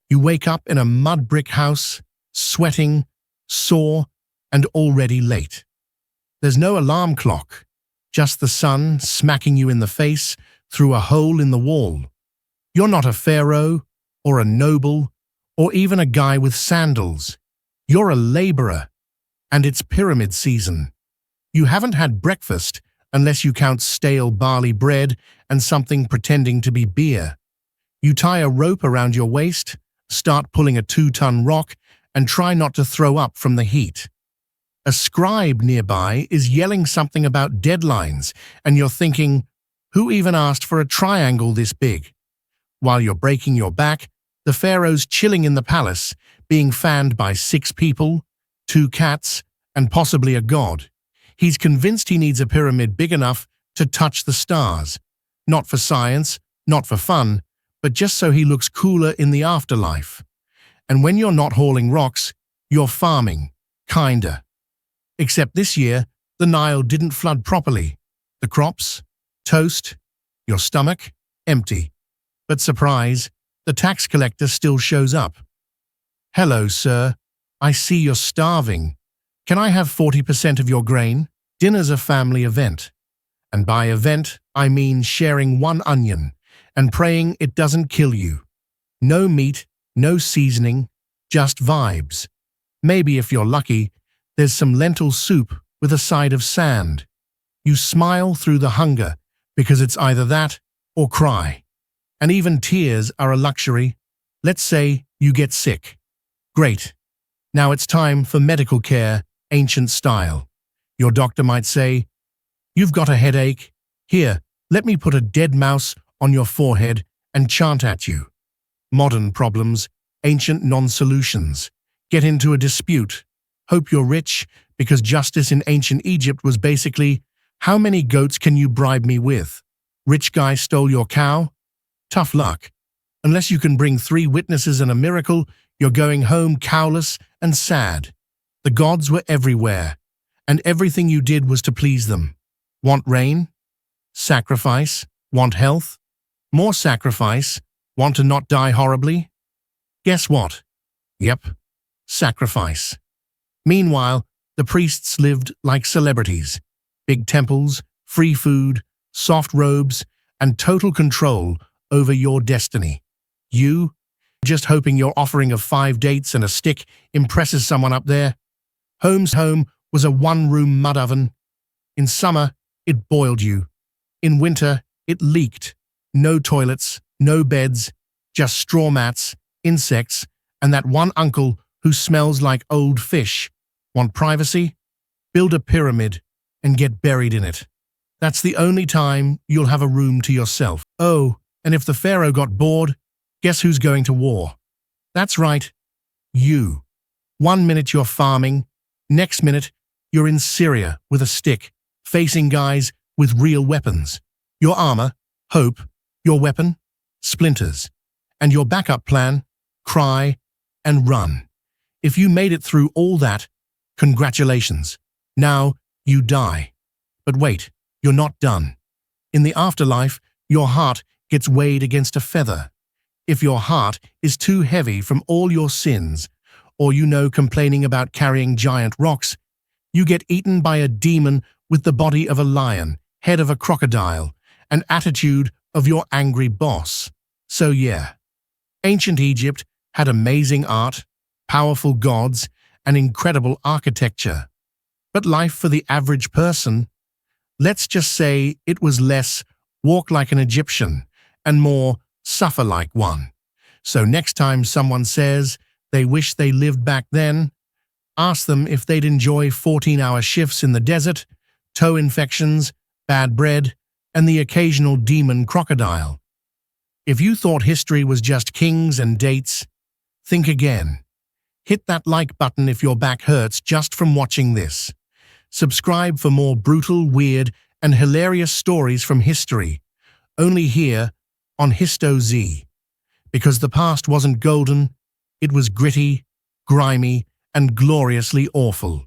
You wake up in a mud brick house, sweating, sore, and already late. There's no alarm clock, just the sun smacking you in the face through a hole in the wall. You're not a pharaoh, or a noble, or even a guy with sandals. You're a laborer, and it's pyramid season. You haven't had breakfast unless you count stale barley bread and something pretending to be beer. You tie a rope around your waist, start pulling a 2-ton rock, and try not to throw up from the heat. A scribe nearby is yelling something about deadlines, and you're thinking, who even asked for a triangle this big? While you're breaking your back, the pharaoh's chilling in the palace, being fanned by 6 people, 2 cats, and possibly a god. He's convinced he needs a pyramid big enough to touch the stars. Not for science, not for fun, but just so he looks cooler in the afterlife. And when you're not hauling rocks, you're farming, kinda. Except this year, the Nile didn't flood properly. The crops, toast, your stomach, empty. But surprise, the tax collector still shows up. Hello, sir. I see you're starving. Can I have 40% of your grain? Dinner's a family event. And by event, I mean sharing 1 onion and praying it doesn't kill you. No meat, no seasoning, just vibes. Maybe if you're lucky, there's some lentil soup with a side of sand. You smile through the hunger because it's either that or cry. And even tears are a luxury. Let's say you get sick. Great. Now it's time for medical care, ancient style. Your doctor might say, "You've got a headache. Here, let me put a dead mouse on your forehead and chant at you." Modern problems, ancient non-solutions. Get into a dispute. Hope you're rich, because justice in ancient Egypt was basically, how many goats can you bribe me with? Rich guy stole your cow? Tough luck. Unless you can bring 3 witnesses and a miracle, you're going home cowless and sad. The gods were everywhere, and everything you did was to please them. Want rain? Sacrifice? Want health? More sacrifice? Want to not die horribly? Guess what? Yep, sacrifice. Meanwhile, the priests lived like celebrities. Big temples, free food, soft robes, and total control over your destiny. You, just hoping your offering of 5 dates and a stick impresses someone up there. Home's home was a 1-room mud oven. In summer, it boiled you. In winter, it leaked. No toilets, no beds, just straw mats, insects, and that one uncle who smells like old fish. Want privacy? Build a pyramid and get buried in it. That's the only time you'll have a room to yourself. Oh, and if the pharaoh got bored, guess who's going to war? That's right, you. 1 minute you're farming, next minute you're in Syria with a stick, facing guys with real weapons. Your armor, hope, your weapon, splinters. And your backup plan, cry and run. If you made it through all that, congratulations. Now you die. But wait, you're not done. In the afterlife, your heart gets weighed against a feather. If your heart is too heavy from all your sins, or complaining about carrying giant rocks, you get eaten by a demon with the body of a lion, head of a crocodile, and attitude of your angry boss. So yeah, ancient Egypt had amazing art, powerful gods, and incredible architecture. But life for the average person, let's just say it was less walk like an Egyptian and more suffer like one. So next time someone says they wish they lived back then, ask them if they'd enjoy 14-hour shifts in the desert, toe infections, bad bread, and the occasional demon crocodile. If you thought history was just kings and dates, think again. Hit that like button if your back hurts just from watching this. Subscribe for more brutal, weird, and hilarious stories from history, only here on HistoZ. Because the past wasn't golden, it was gritty, grimy, and gloriously awful.